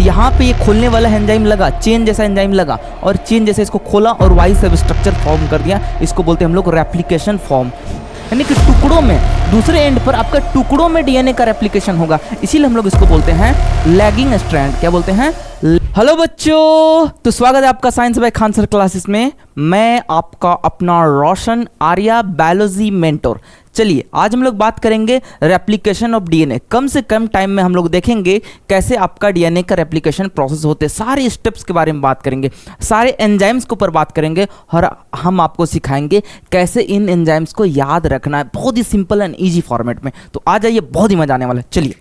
तो यहाँ पे ये खोलने वाला एंजाइम लगा, चेन जैसा एंजाइम लगा और चेन जैसे इसको खोला और वाई सबस्ट्रक्चर फॉर्म कर दिया। इसको बोलते हैं हम लोग रेप्लिकेशन फॉर्म, यानी कि टुकड़ों में, दूसरे एंड पर आपका टुकड़ों में डीएनए का रेप्लिकेशन होगा, इसीलिए हम लोग इसको बोलते हैं लैगिंग स्ट्रैंड। क्या बोलते हैं? हेलो बच्चों, तो स्वागत है आपका science by Khan sir classes में। मैं आपका अपना रोशन आर्या बायोलॉजी मेंटोर। चलिए आज हम लोग बात करेंगे रेप्लिकेशन ऑफ डीएनए। कम से कम टाइम में हम लोग देखेंगे कैसे आपका डीएनए का रेप्लिकेशन प्रोसेस होते हैं, सारे स्टेप्स के बारे में बात करेंगे, सारे एंजाइम्स के ऊपर बात करेंगे और हम आपको सिखाएंगे कैसे इन एंजाइम्स को याद रखना है, बहुत ही सिंपल एंड ईजी फॉर्मेट में। तो आ जाइए, बहुत ही मजा आने वाला है। चलिए,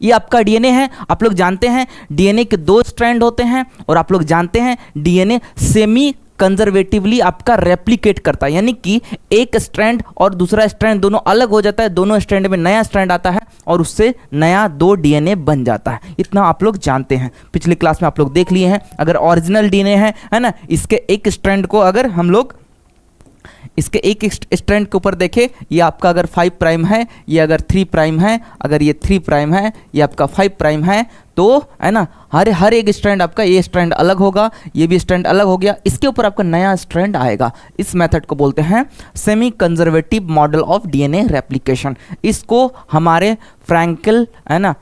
ये आपका डीएनए है। आप लोग जानते हैं डीएनए के 2 स्ट्रैंड होते हैं और आप लोग जानते हैं डीएनए सेमी कंजर्वेटिवली आपका रेप्लिकेट करता है, यानी कि एक स्ट्रैंड और दूसरा स्ट्रैंड दोनों अलग हो जाता है, दोनों स्ट्रैंड में नया स्ट्रैंड आता है और उससे नया 2 डीएनए बन जाता है। इतना आप लोग जानते हैं, पिछले क्लास में आप लोग देख लिए हैं। अगर ओरिजिनल डीएनए है ना, इसके एक स्ट्रैंड को अगर हम लोग इसके एक स्ट्रैंड के ऊपर देखें, ये आपका अगर 5 प्राइम है, ये अगर 3 प्राइम है, अगर ये 3 प्राइम है, ये आपका 5 प्राइम है, तो है ना हर एक स्ट्रैंड आपका, ये स्ट्रैंड अलग होगा, ये भी स्ट्रैंड अलग हो गया, इसके ऊपर आपका नया स्ट्रैंड आएगा। इस मेथड को बोलते हैं semi conservative model of DNA replication. इसको हमारे फ्रैंकल है ना,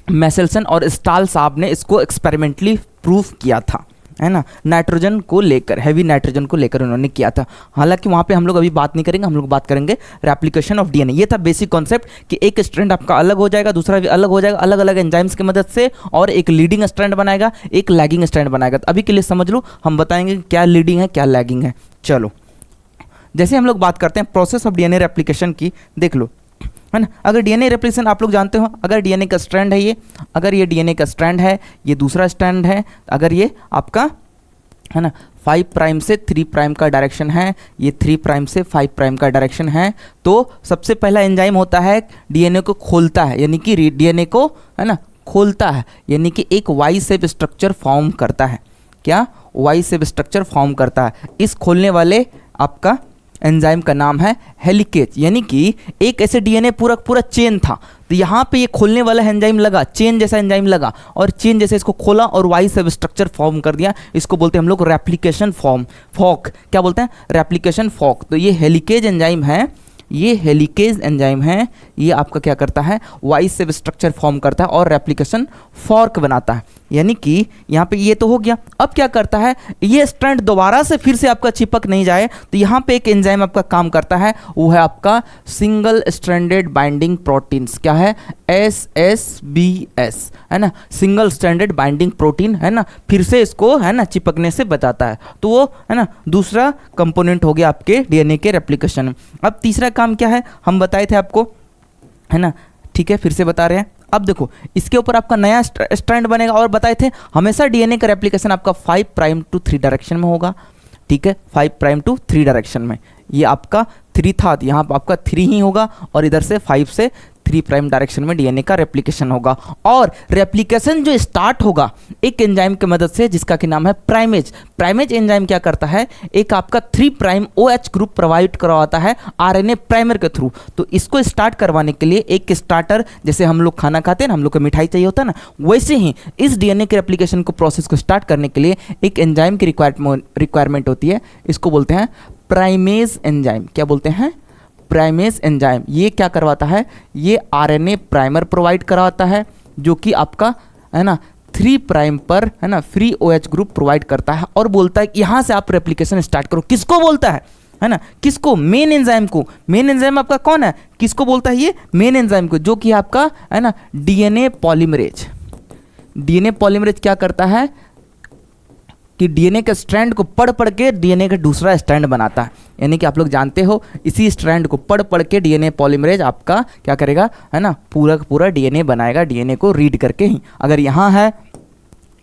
मेसेल्सन और स्टाल साहब ने इसको एक्सपेरिमेंटली प्रूव किया था, है ना, नाइट्रोजन को लेकर, हैवी नाइट्रोजन को लेकर उन्होंने किया था। हालांकि वहाँ पे हम लोग अभी बात नहीं करेंगे, हम लोग बात करेंगे रेप्लिकेशन ऑफ डीएनए। ये था बेसिक कॉन्सेप्ट कि एक स्ट्रैंड आपका अलग हो जाएगा, दूसरा भी अलग हो जाएगा, अलग अलग एंजाइम्स की मदद से, और एक लीडिंग स्ट्रैंड बनाएगा, एक लैगिंग स्ट्रैंड बनाएगा। तो अभी के लिए समझ लो, हम बताएंगे क्या लीडिंग है क्या लैगिंग है। चलो, जैसे हम लोग बात करते हैं प्रोसेस ऑफ डीएनए रेप्लिकेशन की, देख लो, है ना। अगर डीएनए रेप्लिकेशन आप लोग जानते हो, अगर डीएनए का स्ट्रैंड है ये, अगर ये डीएनए का स्ट्रैंड है, ये दूसरा स्ट्रैंड है, अगर ये आपका है ना 5 प्राइम से 3 प्राइम का डायरेक्शन है, ये 3 प्राइम से 5 प्राइम का डायरेक्शन है, तो सबसे पहला एंजाइम होता है डीएनए को खोलता है, यानी कि डीएनए को है ना खोलता है, यानी कि एक वाई शेप स्ट्रक्चर फॉर्म करता है। क्या? वाई शेप स्ट्रक्चर फॉर्म करता है। इस खोलने वाले आपका एंजाइम का नाम है हेलिकेज, यानी कि एक ऐसे डीएनए पूरा चेन था, तो यहाँ पे ये खोलने वाला एंजाइम लगा, चेन जैसा एंजाइम लगा और चेन जैसे इसको खोला और वाई सब स्ट्रक्चर फॉर्म कर दिया। इसको बोलते हैं हम लोग रेप्लिकेशन फॉर्क। क्या बोलते हैं? Replication fork. तो ये हेलिकेज एंजाइम है, ये हेलिकेज एंजाइम है, ये आपका क्या करता है, वाई सेब स्ट्रक्चर फॉर्म करता है और रेप्लिकेशन फॉर्क बनाता है। यानी कि यहाँ पे ये तो हो गया। अब क्या करता है, ये स्ट्रैंड दोबारा से फिर से आपका चिपक नहीं जाए, तो यहाँ पे एक एंजाइम आपका काम करता है, वो है आपका सिंगल स्ट्रैंडेड बाइंडिंग प्रोटीन्स। क्या है? SSBS, है ना, सिंगल स्ट्रैंडेड बाइंडिंग प्रोटीन, है ना, फिर से इसको है ना चिपकने से बचाता है। तो वो है ना दूसरा कंपोनेंट हो गया आपके डीएनए के रेप्लिकेशन में। अब तीसरा काम क्या है, हम बताए थे आपको, है ना, ठीक है, फिर से बता रहे हैं। अब देखो, इसके ऊपर आपका नया स्ट्रैंड बनेगा और बताए थे हमेशा डीएनए का रेप्लिकेशन आपका 5 प्राइम टू 3 डायरेक्शन में होगा। ठीक है, 5 प्राइम टू 3 डायरेक्शन में। ये आपका 3 था, तो यहाँ पर आपका 3 ही होगा और इधर से 5 से 3 प्राइम डायरेक्शन में डीएनए का रेप्लिकेशन होगा। और रेप्लिकेशन जो स्टार्ट होगा एक एंजाइम की मदद से, जिसका कि नाम है प्राइमेज। प्राइमेज एंजाइम क्या करता है, एक आपका 3 प्राइम OH ग्रुप प्रोवाइड करवाता है आरएनए प्राइमर के थ्रू। तो इसको स्टार्ट करवाने के लिए एक स्टार्टर, जैसे हम लोग खाना खाते हैं ना, हम लोग को मिठाई चाहिए होता है ना, वैसे ही इस डीएनए के रेप्लिकेशन को प्रोसेस को स्टार्ट करने के लिए एक एंजाइम की रिक्वायरमेंट होती है। इसको बोलते हैं प्राइमेज एंजाइम। क्या बोलते हैं? Primase enzyme. ये क्या करवाता है, ये आरएनए प्राइमर प्रोवाइड करवाता है, जो कि आपका है ना 3 प्राइम पर है ना फ्री OH ग्रुप प्रोवाइड करता है और बोलता है कि यहाँ से आप रेप्लिकेशन स्टार्ट करो। किसको बोलता है ना, किसको? मेन एंजाइम को। मेन एंजाइम आपका कौन है, किसको बोलता है? ये मेन एंजाइम को, जो कि आपका है ना डीएनए पॉलीमरेज। डीएनए पॉलीमरेज क्या करता है कि डीएनए के स्ट्रैंड को पढ़ के डीएनए का दूसरा स्ट्रैंड बनाता है। यानी कि आप लोग जानते हो, इसी स्ट्रैंड को पढ़ के डीएनए पॉलीमरेज आपका क्या करेगा, है ना पूरा डीएनए बनाएगा, डीएनए को रीड करके ही। अगर यहाँ है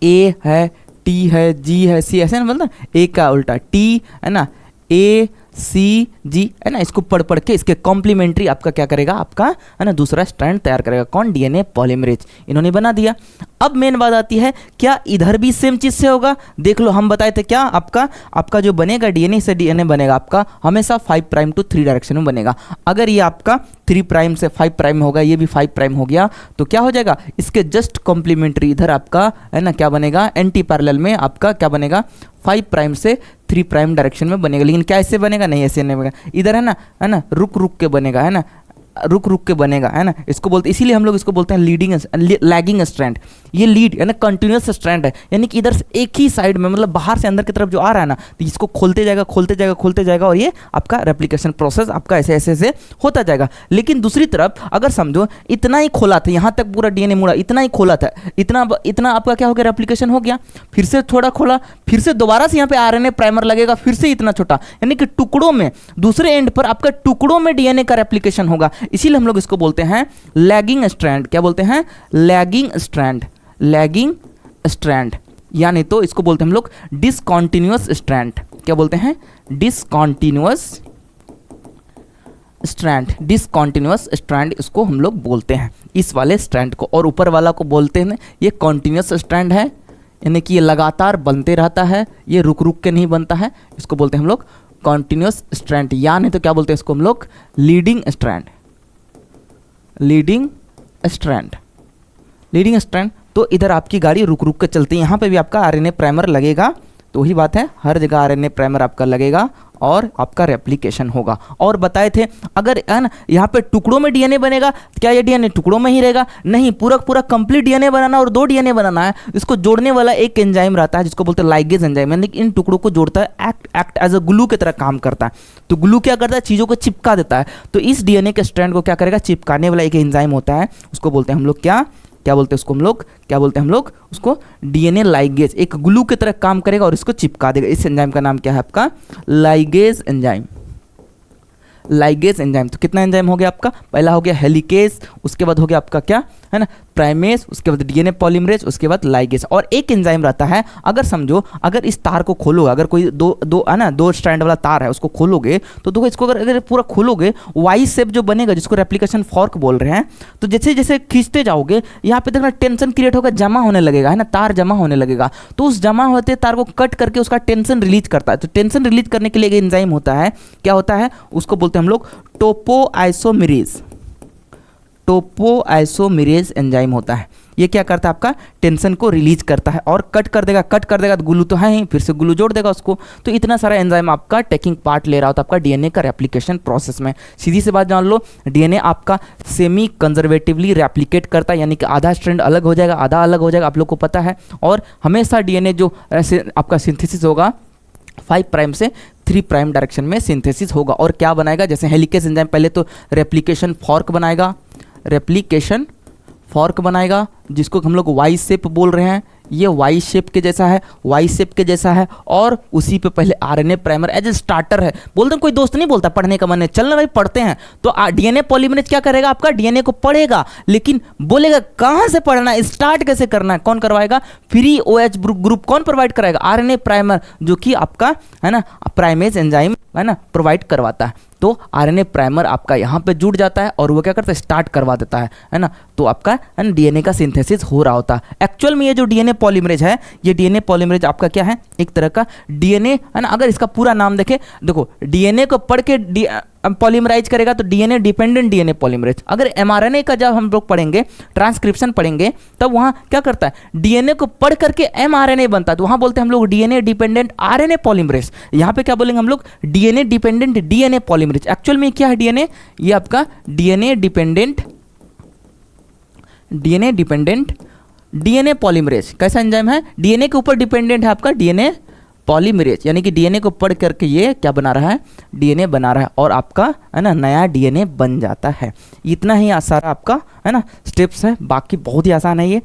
A है, T है, G है, C, ऐसे ना बोलता, A का उल्टा T, है ना A सी जी, है ना, इसको पढ़ पढ़ के इसके कॉम्प्लीमेंट्री आपका क्या करेगा, आपका है ना दूसरा स्ट्रैंड तैयार करेगा। कौन? DNA polymerase. इन्होंने बना दिया। अब मेन बात आती है, क्या इधर भी सेम चीज से होगा? देख लो, हम बताए थे क्या, आपका जो बनेगा डीएनए से डीएनए बनेगा आपका हमेशा 5 प्राइम टू 3 डायरेक्शन में बनेगा। अगर ये आपका 3 प्राइम से 5 प्राइम होगा, ये भी 5 प्राइम हो गया, तो क्या हो जाएगा, इसके जस्ट कॉम्प्लीमेंट्री इधर आपका है ना क्या बनेगा, एंटी पैरेलल में आपका क्या बनेगा, 5 प्राइम से 3 प्राइम डायरेक्शन में बनेगा। लेकिन क्या ऐसे बनेगा? नहीं, ऐसे नहीं बनेगा। इधर है ना रुक रुक के बनेगा, है ना, रुक रुक के बनेगा, है ना। इसको बोलते, इसीलिए हम लोग इसको बोलते हैं लैगिंग स्ट्रैंड। ये लीड है ना कंटिन्यूअस स्ट्रैंड है, यानी कि इधर से एक ही साइड में, मतलब बाहर से अंदर की तरफ जो आ रहा है ना, तो इसको खोलते जाएगा खोलते जाएगा खोलते जाएगा, और ये आपका रेप्लिकेशन प्रोसेस आपका ऐसे ऐसे ऐसे होता जाएगा। लेकिन दूसरी तरफ अगर समझो इतना ही खोला था, यहाँ तक पूरा डीएनए मुड़ा, इतना ही खोला था, इतना आपका क्या हो गया, रेप्लिकेशन हो गया। फिर से थोड़ा खोला, फिर से दोबारा से यहाँ पे आरएनए प्राइमर लगेगा, फिर से इतना छोटा, यानी कि टुकड़ों में, दूसरे एंड पर आपका टुकड़ों में डीएनए का रेप्लिकेशन होगा। इसीलिए हम लोग इसको बोलते हैं लैगिंग स्ट्रैंड। क्या बोलते हैं? Lagging strand. लैगिंग स्ट्रैंड, यानी तो इसको बोलते हैं हम लोग डिसकंटिन्यूअस स्ट्रैंड। क्या बोलते हैं? Discontinuous strand. डिसकंटिन्यूअस स्ट्रैंड इसको हम लोग बोलते हैं, इस वाले स्ट्रैंड को। और ऊपर वाला को बोलते हैं ये कॉन्टिन्यूअस स्ट्रैंड है, यानी कि ये लगातार बनते रहता है, ये रुक रुक के नहीं बनता है। इसको बोलते हैं हम लोग कॉन्टिन्यूअस स्ट्रैंड, या नहीं तो क्या बोलते हैं इसको हम लोग leading strand. Leading strand, leading strand. तो इधर आपकी गाड़ी रुक रुक के चलती है, यहाँ पे भी आपका आरएनए प्राइमर लगेगा, तो वही बात है, हर जगह आरएनए प्राइमर आपका लगेगा और आपका रेप्लिकेशन होगा। और बताए थे अगर है ना यहाँ पे टुकड़ों में डीएनए बनेगा, क्या ये डीएनए टुकड़ों में ही रहेगा? नहीं, पूरा पूरा कंप्लीट डीएनए बनाना और 2 डीएनए बनाना है, इसको जोड़ने वाला एक एंजाइम रहता है जिसको बोलते हैं लाइगेज एंजाइम, यानी इन टुकड़ों को जोड़ता है, एक्ट एज अ ग्लू की तरह काम करता है। तो ग्लू क्या करता है? चीज़ों को चिपका देता है। तो इस डीएनए के स्ट्रैंड को क्या करेगा? चिपकाने वाला एक एंजाइम होता है, उसको बोलते हैं हम लोग क्या बोलते हैं उसको हम लोग, क्या बोलते हैं हम लोग उसको डीएनए लाइगेज, एक ग्लू की तरह काम करेगा और इसको चिपका देगा। इस एंजाइम का नाम क्या है आपका? Ligase enzyme. Ligase enzyme. तो कितना एंजाइम हो गया आपका? पहला हो गया हेलिकेज, उसके बाद हो गया आपका क्या है ना प्राइमेज, उसके बाद डीएनए पॉलीमरेज, उसके बाद लाइगेज। और एक एंजाइम रहता है, अगर समझो अगर इस तार को खोलोगे, अगर कोई दो है ना 2 स्ट्रैंड वाला तार है, उसको खोलोगे तो देखो इसको अगर पूरा खोलोगे, वाई शेप जो बनेगा जिसको रेप्लिकेशन फॉर्क बोल रहे हैं, तो जैसे जैसे खींचते जाओगे यहाँ पे देखना टेंशन क्रिएट होगा, जमा होने लगेगा, है ना, तार जमा होने लगेगा। तो उस जमा होते तार को कट करके उसका टेंशन रिलीज करता है। तो टेंशन रिलीज करने के लिए एक एंजाइम होता है, क्या होता है? उसको बोलते हैं हम लोग टोपोआइसोमेरेज। टोपोआइसोमेरेज एंजाइम होता है। ये क्या करता है? आपका टेंशन को रिलीज करता है और कट कर देगा तो ग्लू तो है ही, फिर से ग्लू जोड़ देगा उसको। तो इतना सारा एंजाइम आपका टेकिंग पार्ट ले रहा होता है आपका डीएनए का रेप्लिकेशन प्रोसेस में। सीधी सी बात जान लो, डीएनए आपका सेमी कंजर्वेटिवली रेप्लिकेट करता है, यानी कि आधा स्ट्रैंड अलग हो जाएगा, आधा अलग हो जाएगा, आप लोग को पता है। और हमेशा डीएनए जो आपका सिंथेसिस होगा 5 प्राइम से 3 प्राइम डायरेक्शन में सिंथेसिस होगा। और क्या बनाएगा? जैसे हेलिकेज एंजाइम पहले तो रेप्लिकेशन फॉर्क बनाएगा, रेप्लिकेशन फॉर्क बनाएगा, जिसको हम लोग वाई शेप बोल रहे हैं। ये वाई शेप के जैसा है, वाई शेप के जैसा है, और उसी पे पहले RNA primer as a starter है। बोलते हैं कोई दोस्त नहीं बोलता पढ़ने का मन है, चलना भाई पढ़ते हैं। तो डीएनए पॉलीमरेज क्या करेगा? आपका डीएनए को पढ़ेगा, लेकिन बोलेगा कहाँ से पढ़ना है, स्टार्ट कैसे करना है, कौन करवाएगा? फ्री ओएच ग्रुप कौन प्रोवाइड कराएगा? आरएनए प्राइमर, जो कि आपका है ना प्राइमेज एंजाइम है ना प्रोवाइड करवाता है। तो आरएनए प्राइमर आपका यहाँ पे जुड़ जाता है और वो क्या करता है? स्टार्ट करवा देता है ना। तो आपका है ना डीएनए का सिंथेसिस हो रहा होता है। एक्चुअल में ये जो डीएनए पॉलीमरेज है, ये डीएनए पॉलीमरेज आपका क्या है? एक तरह का डीएनए है ना। अगर इसका पूरा नाम देखें, देखो डीएनए को पढ़ के पॉलीमराइज करेगा तो डीएनए डिपेंडेंट डीएनए पॉलीमरेज। अगर एमआरएनए का जब हम लोग पढ़ेंगे, ट्रांसक्रिप्शन पढ़ेंगे, तब वहाँ क्या करता है? डीएनए को पढ़ करके एमआरएनए बनता है, तो वहाँ बोलते हैं हम लोग डीएनए डिपेंडेंट आरएनए पॉलीमरेज। यहाँ पे क्या बोलेंगे हम लोग? DNA dependent DNA polymerase. Actual में क्या है डीएनए? ये आपका डीएनए डिपेंडेंट डीएनए पॉलीमरेज। कैसा एंजाइम है? डीएनए के ऊपर डिपेंडेंट है आपका डीएनए पॉलीमरेज, यानी कि डीएनए को पढ़ करके ये क्या बना रहा है? डीएनए बना रहा है, और आपका है ना नया डीएनए बन जाता है। इतना ही सारा आपका है ना स्टेप्स है, बाकी बहुत ही आसान है ये।